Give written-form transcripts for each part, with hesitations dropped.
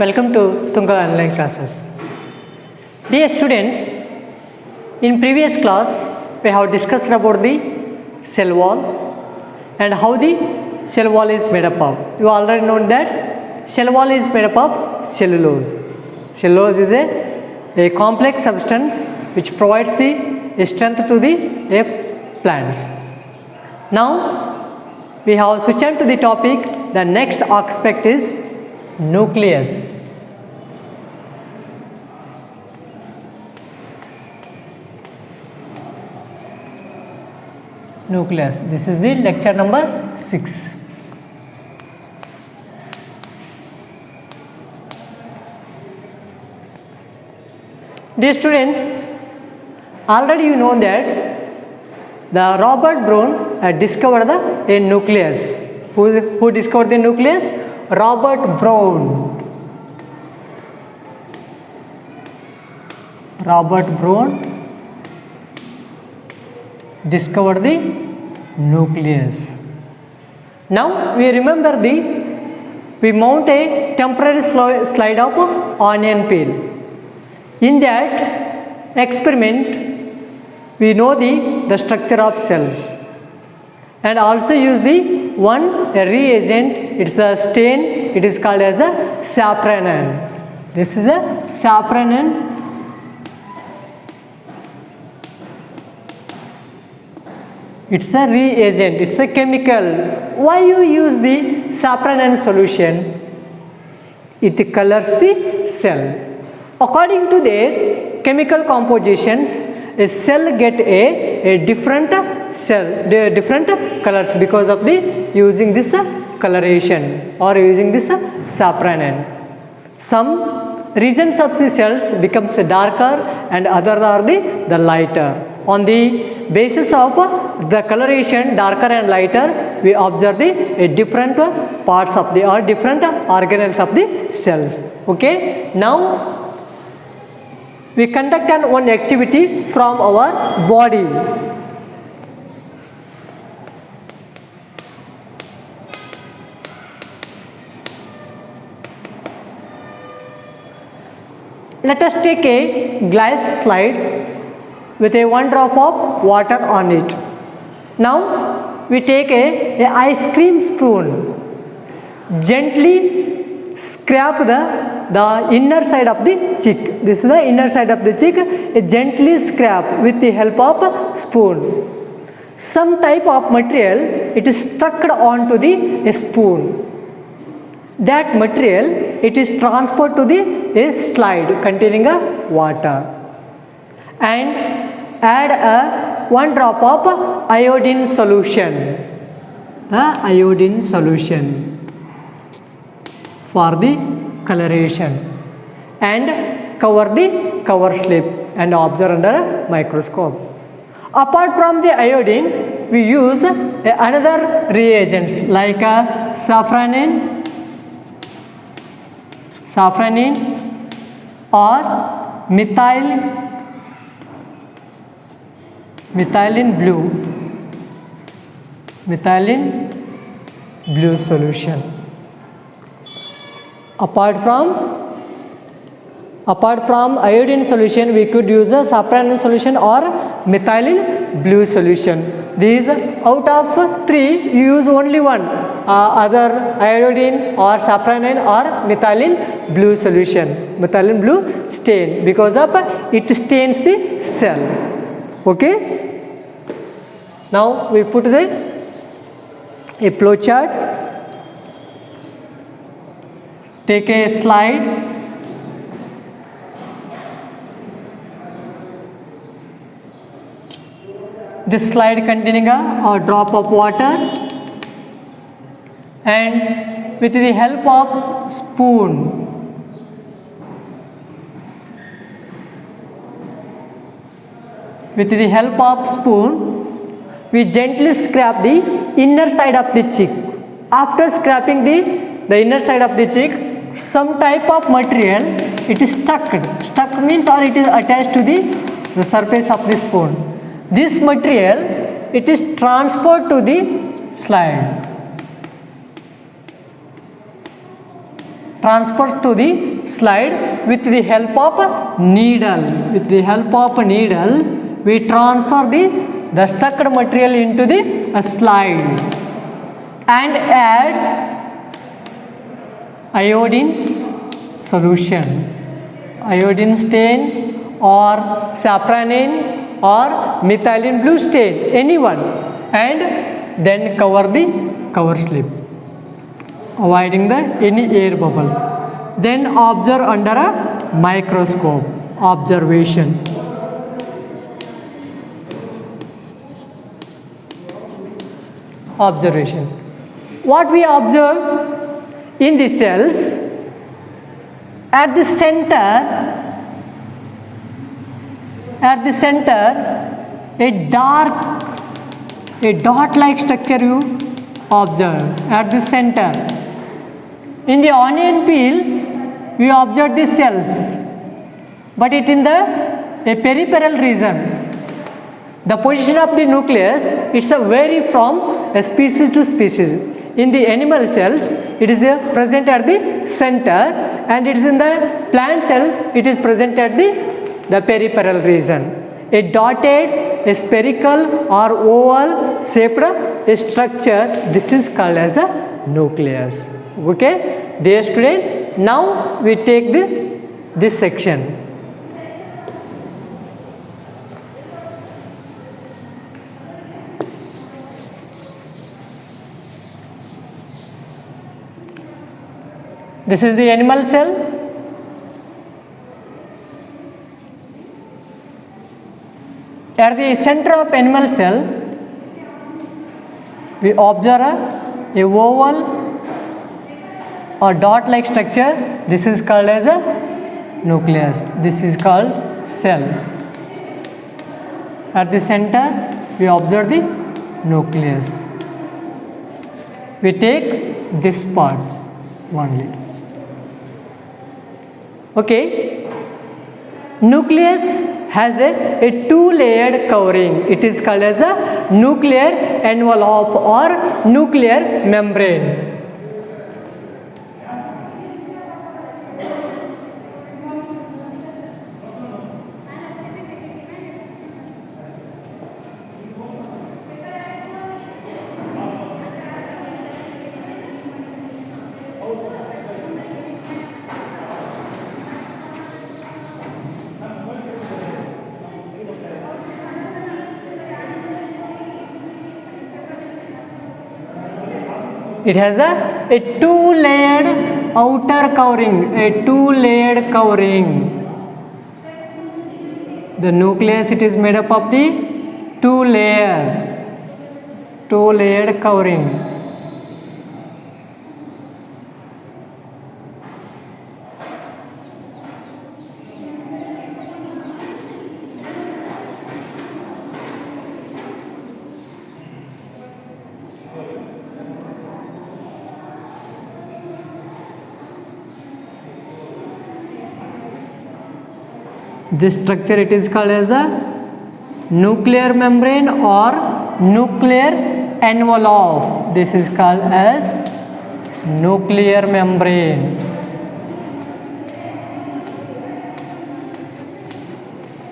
Welcome to Tunga online classes. Dear students, in previous class we have discussed about the cell wall and how the cell wall is made up of. You already know that cell wall is made up of cellulose. Cellulose is a complex substance which provides the strength to the plants. Now we have switched on to the topic. The next aspect is nucleus. Nucleus. This is the lecture number 6. Dear students, already you know that the Robert Brown had discovered a nucleus. Who discovered the nucleus? Robert Brown. Robert Brown discovered the nucleus. Now we remember we mount a temporary slide of onion peel. In that experiment we know the structure of cells and also use the one reagent. It's a stain. It is called as a saponin. This is a saponin. It's a reagent. It's a chemical. Why you use the saponin solution? It colors the cell. According to their chemical compositions, a cell get a different different colors because of the using this coloration or using this saponin. Some regions of the cells becomes darker and other are the lighter. On the basis of the coloration darker and lighter, we observe the different parts of the or different organelles of the cells. Okay. Now we conduct one activity from our body. Let us take a glass slide with a 1 drop of water on it. Now we take a ice cream spoon, gently scrape the inner side of the cheek. This is the inner side of the cheek. Gently scrape with the help of spoon. Some type of material it is stuck onto the spoon. That material it is transferred to the slide containing water and add 1 drop of iodine solution. Iodine solution for the coloration and cover the cover slip and observe under a microscope. Apart from the iodine, we use another reagents like saponin or methylene blue solution. Apart from iodine solution, we could use a saponin solution or methylene blue solution. These out of 3 you use only one. Other iodine or saponin or methylene blue solution. Methylene blue stain because of it stains the cell. Okay. Now we put a flow chart. Take a slide. This slide containing a drop of water and with the help of spoon we gently scrape the inner side of the cheek. After scraping the inner side of the cheek, some type of material it is stuck means or it is attached to the surface of the spoon. This material it is transferred to the slide. transfers to the slide with the help of needle. With the help of needle, we transfer the stuck material into the slide and add iodine solution, iodine stain or saponin or methylene blue stain, anyone, and then cover the cover slip, avoiding any air bubbles. Then observe under a microscope. Observation. Observation. What we observe in the cells, at the center, a dot-like structure you observe at the center. In the onion peel, we observe the cells, but it in the peripheral region. The position of the nucleus, it's a vary from a species to species. In the animal cells, it is present at the center, and it is in the plant cell, it is present at the peripheral region. A dotted, a spherical or oval shaped a structure, this is called as a nucleus. Okay, dear student, now we take this section. This is the animal cell. At the center of animal cell, we observe a oval or dot-like structure. This is called as a nucleus. This is called cell. At the center, we observe the nucleus. We take this part only. Okay. Nucleus has a two-layered covering. It is called as a nuclear envelope or nuclear membrane. It has a two-layered outer covering, a two-layered covering. The nucleus, it is made up of the two-layered covering. This structure, it is called as the nuclear membrane or nuclear envelope. This is called as nuclear membrane.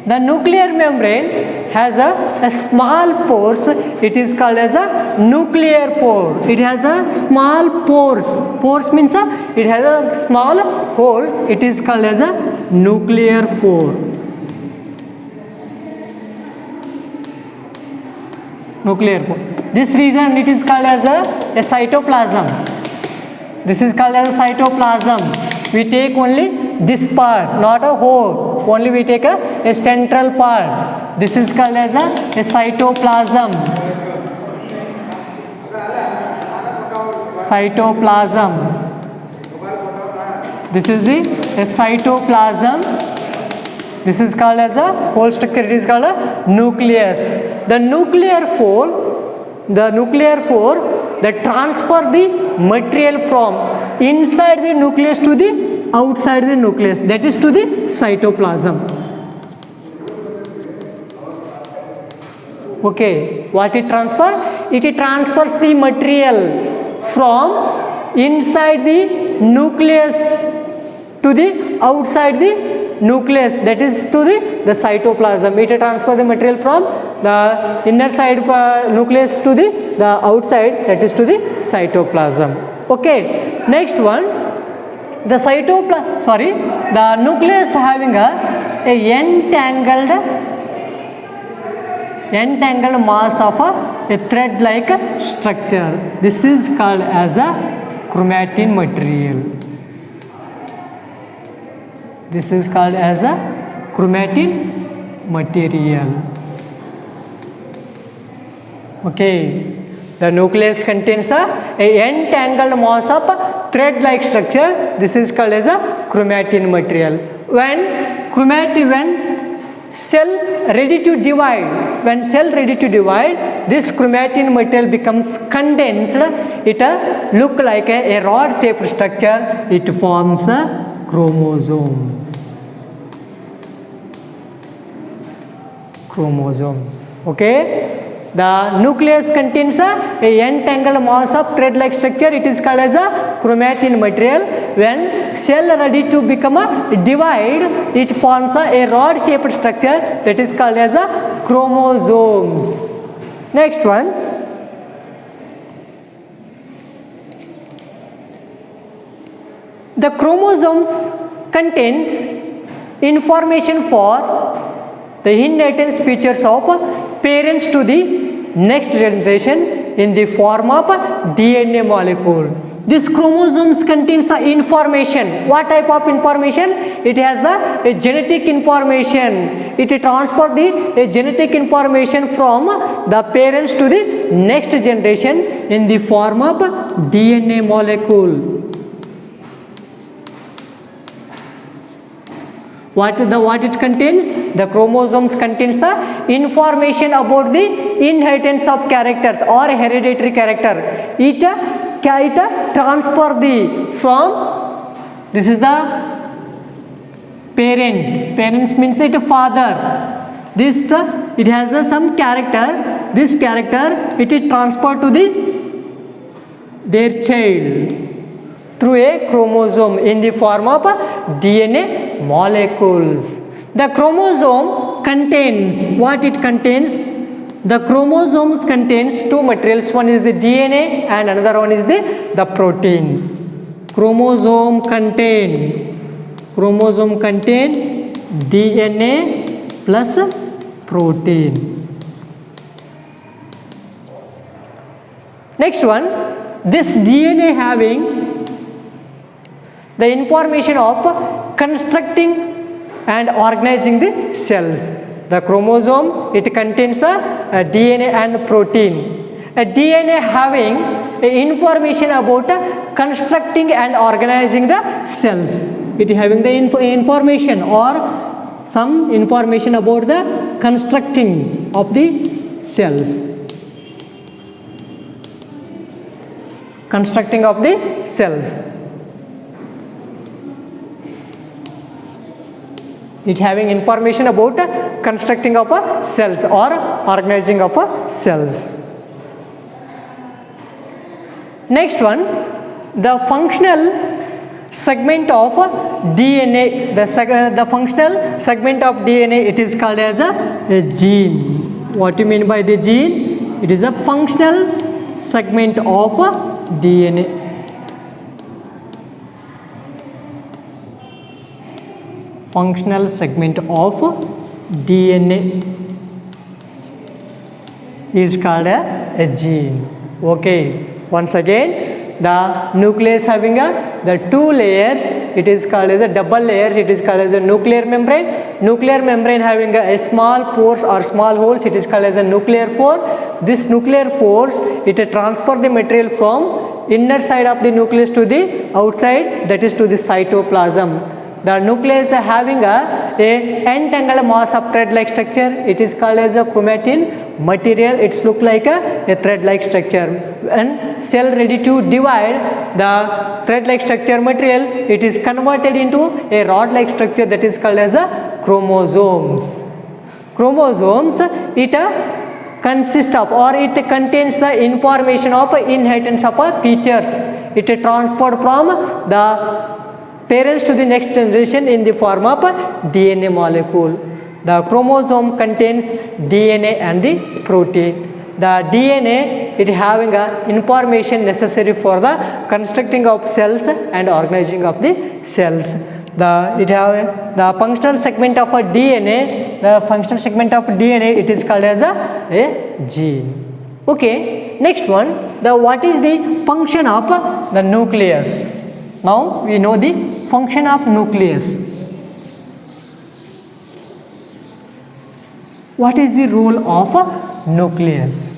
The nuclear membrane has a small pores. It is called as a nuclear pore. It has a small pores. Pores means it has a small holes. It is called as a nuclear pore. Nuclear pore. This region, it is called as a cytoplasm. This is called as a cytoplasm. We take only this part, not a whole. Only we take a central part. This is called as a cytoplasm. Cytoplasm. This is the cytoplasm. This is called as a whole structure. It is called a nucleus. The nuclear pore that transfer the material from inside the nucleus to the outside the nucleus, that is to the cytoplasm. Okay, what it transfer? It transfers the material from inside the nucleus to the outside the nucleus, that is to the cytoplasm. It transfers the material from the inner side nucleus to the outside, that is to the cytoplasm. Okay, next one, the the nucleus having a entangled mass of a thread like structure. This is called as a chromatin material. This is called as a chromatin material. Okay, the nucleus contains a entangled mass of thread like structure. This is called as a chromatin material. When cell ready to divide, this chromatin material becomes condensed. It look like a rod shaped structure. It forms chromosomes. Okay, the nucleus contains a entangled mass of thread like structure. It is called as a chromatin material. When cell ready to become a divide, it forms a rod shaped structure, that is called as a chromosomes. Next one, the chromosomes contains information for the inheritance features of parents to the next generation in the form of DNA molecule. This chromosomes contains information. What type of information? It has the genetic information. It transfers the genetic information from the parents to the next generation in the form of DNA molecule. What it contains? The chromosomes contains the information about the inheritance of characters or hereditary character. It transfer the from, this is the parents means it father. This it has some character. This character it is transferred to their child through a chromosome in the form of DNA molecules. The chromosome contains, what it contains? The chromosomes contains two materials. One is the DNA and another one is the protein. Chromosome contain DNA plus protein. Next one, this DNA having the information of constructing and organizing the cells. The chromosome, it contains a DNA and protein. A DNA having information about constructing and organizing the cells. It having the information or some information about the constructing of the cells. Constructing of the cells. It having information about constructing of cells or organizing of cells. Next one, the functional segment of DNA. The functional segment of DNA, it is called as a gene. What do you mean by the gene? It is the functional segment of DNA. Functional segment of DNA is called a gene. Okay, once again, the nucleus having the two layers, it is called as a double layers. It is called as a nuclear membrane. Nuclear membrane having a small pores or small holes, it is called as a nuclear pore. This nuclear pores, it transfer the material from inner side of the nucleus to the outside, that is to the cytoplasm. The nucleus having a entangled mass of thread-like structure. It is called as a chromatin material. It's look like a thread-like structure. When cell ready to divide, the thread-like structure material, it is converted into a rod-like structure, that is called as a chromosomes. Chromosomes, it consists of or it contains the information of inheritance of features. it transport from the parents to the next generation in the form of DNA molecule. The chromosome contains DNA and the protein. The DNA, it having a information necessary for the constructing of cells and organizing of the cells. It have the functional segment of a DNA. The functional segment of DNA, it is called as a gene. Okay, next one, what is the function of the nucleus? Now we know the function of nucleus. What is the role of a nucleus?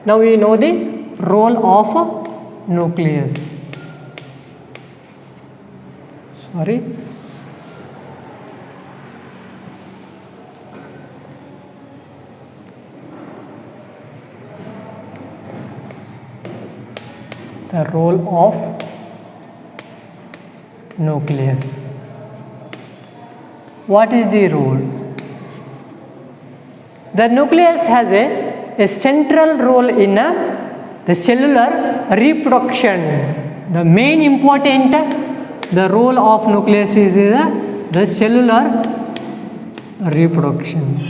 Now we know the role of a nucleus. Sorry. The role of nucleus. What is the role? The nucleus has a central role in the cellular reproduction. The main important the role of nucleus is the cellular reproduction.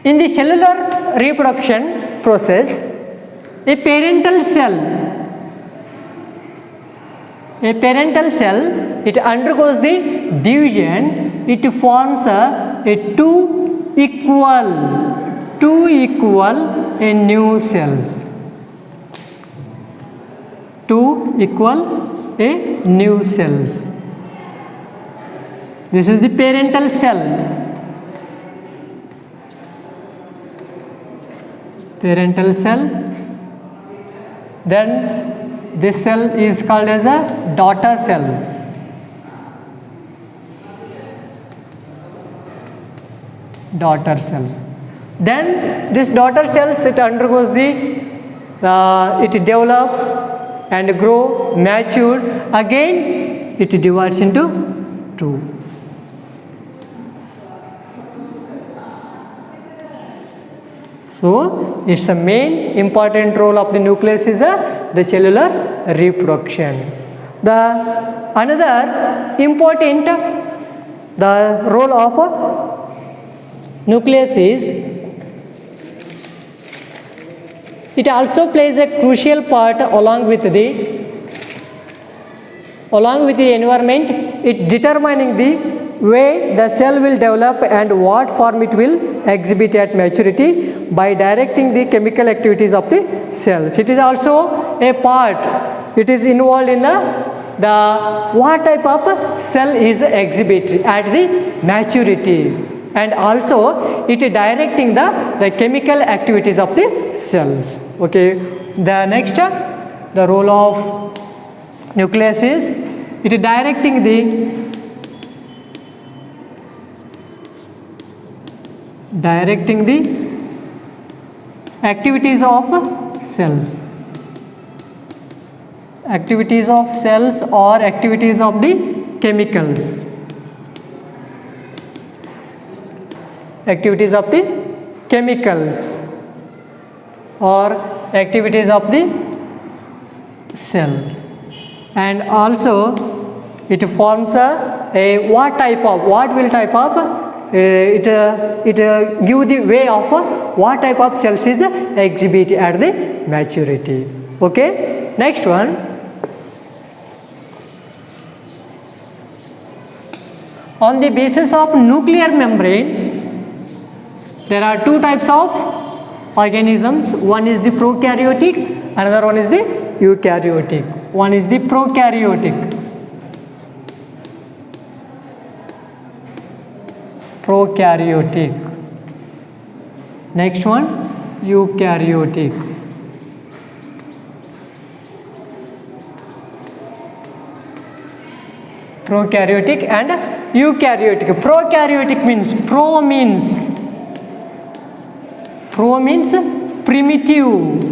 In the cellular reproduction process, a parental cell, it undergoes the division. It forms a two equal new cells. Two equal new cells. This is the parental cell. Parental cell. Then this cell is called as a daughter cells. Daughter cells. Then this daughter cells, it undergoes it develop and grow, mature. Again it divides into two. So it's the main important role of the nucleus is the cellular reproduction. The another important the role of nucleus is it also plays a crucial part along with the environment. It determining the way the cell will develop and what form it will exhibit at maturity by directing the chemical activities of the cells. It is also a part, it is involved in the what type of cell is exhibited at the maturity, and also it is directing the chemical activities of the cells. Okay, the next the role of nucleus is it is directing the activities of cells, activities of cells or activities of the chemicals, activities of the chemicals or activities of the cells, and also it forms a what will type of it give the way of what type of cells is exhibit at the maturity. Okay, next one, on the basis of nuclear membrane there are two types of organisms. One is the prokaryotic, another one is the eukaryotic. One is the prokaryotic. Next one, eukaryotic. Prokaryotic and eukaryotic. Prokaryotic means pro means primitive.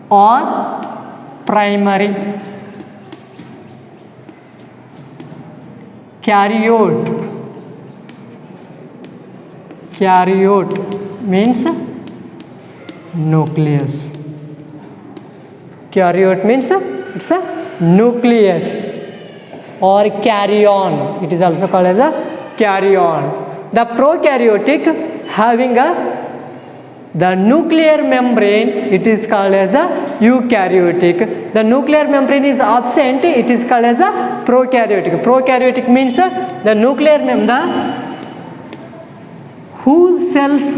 or primary. Karyote means nucleus. Karyote means it's a nucleus, or karyon, it is also called as a karyon. The prokaryotic having the nuclear membrane, it is called as a eukaryotic. The nuclear membrane is absent, it is called as a prokaryotic. Prokaryotic means the nuclear membrane whose cells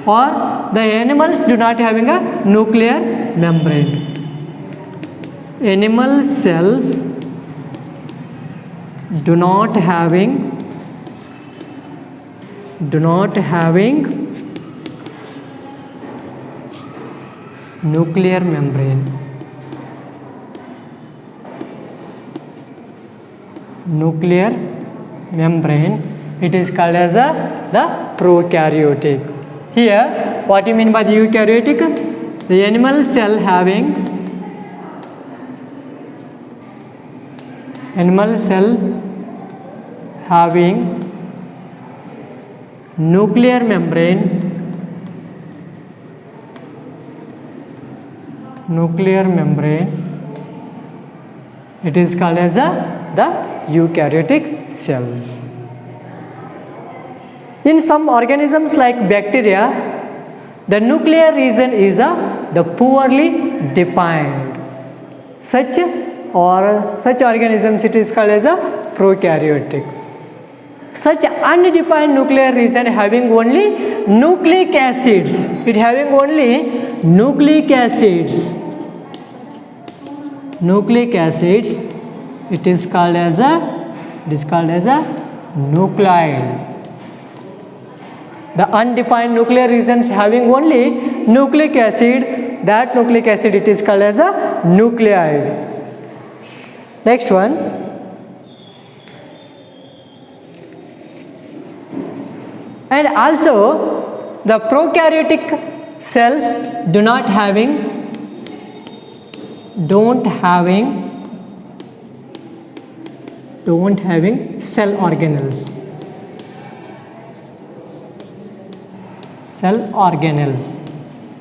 or the animals do not having a nuclear membrane. Animal cells do not having nuclear membrane. Nuclear membrane, it is called as the prokaryotic. Here, what you mean by the eukaryotic? The animal cell having nuclear membrane, it is called as the eukaryotic cells. In some organisms like bacteria, the nuclear region is the poorly defined. Such organisms, it is called as a prokaryotic. Such undefined nuclear region having only nucleic acids, it having only nucleic acids, it is called as a nuclide. The undefined nuclear regions having only nucleic acid, that nucleic acid, it is called as a nuclide. Next one, and also the prokaryotic cells don't having cell organelles.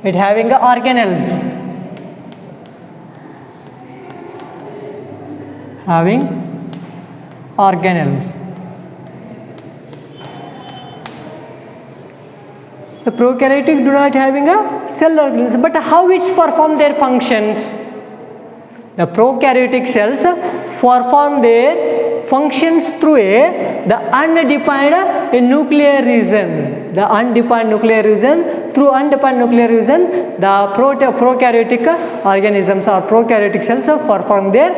It having organelles. The prokaryotic do not having a cell organelles, but how it perform their functions? The prokaryotic cells perform their functions through the undefined nuclear region. Through undefined nuclear region, the prokaryotic organisms or prokaryotic cells perform the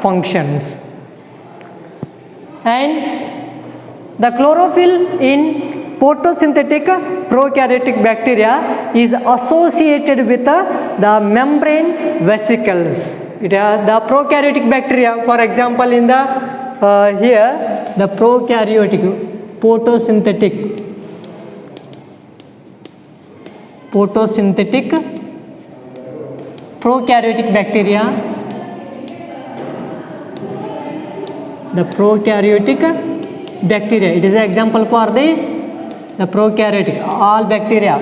functions. And the chlorophyll in photosynthetic prokaryotic bacteria is associated with the membrane vesicles. It has the prokaryotic bacteria, for example, in the here the prokaryotic photosynthetic prokaryotic bacteria, the prokaryotic bacteria, it is an example for the prokaryotic. All bacteria,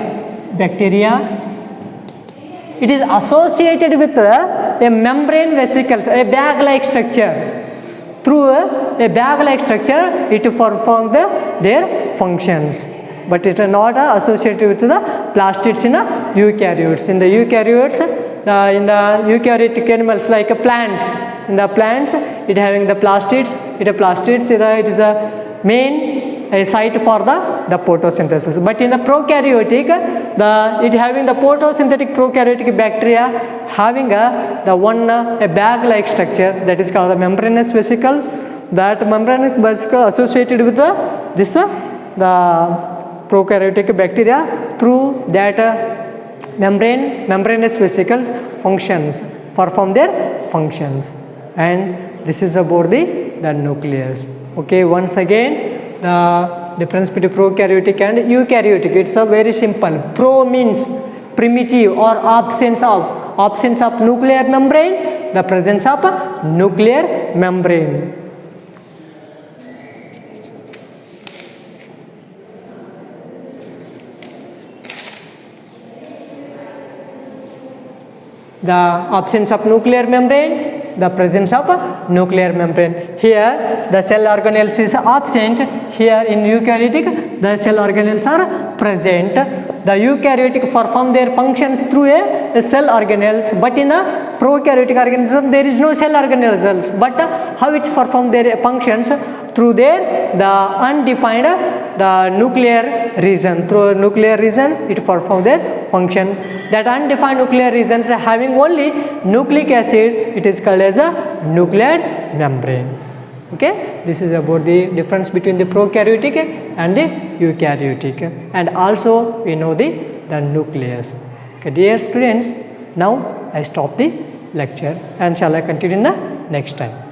it is associated with a membrane vesicles, a bag-like structure. Through a bag-like structure, it performs their functions. But it is not associated with the plastids in eukaryotes. In the eukaryotes, in the eukaryotic animals like plants, in the plants, it having the plastids. It is a main a site for the photosynthesis. But in the prokaryotic, it having the photosynthetic prokaryotic bacteria having a bag-like structure, that is called the membranous vesicles. That membranous vesicle associated with the prokaryotic bacteria, through that membranous vesicles perform their functions. And this is about the nucleus. Okay, once again, the difference between prokaryotic and eukaryotic, it's a very simple. Pro means primitive or absence of. absence of nuclear membrane, the presence of nuclear membrane. The absence of nuclear membrane, the presence of nuclear membrane. Here the cell organelles is absent, here in eukaryotic the cell organelles are present. The eukaryotic perform their functions through a cell organelles, but in a prokaryotic organism there is no cell organelles, but how it perform their functions? Through their the undefined the nuclear region. Through nuclear region it perform their function. That undefined nuclear regions having only nucleic acid, it is called as a nuclear membrane. Okay, this is about the difference between the prokaryotic and the eukaryotic, and also we know the nucleus. Okay, dear students, now I stop the lecture and shall I continue in the next time.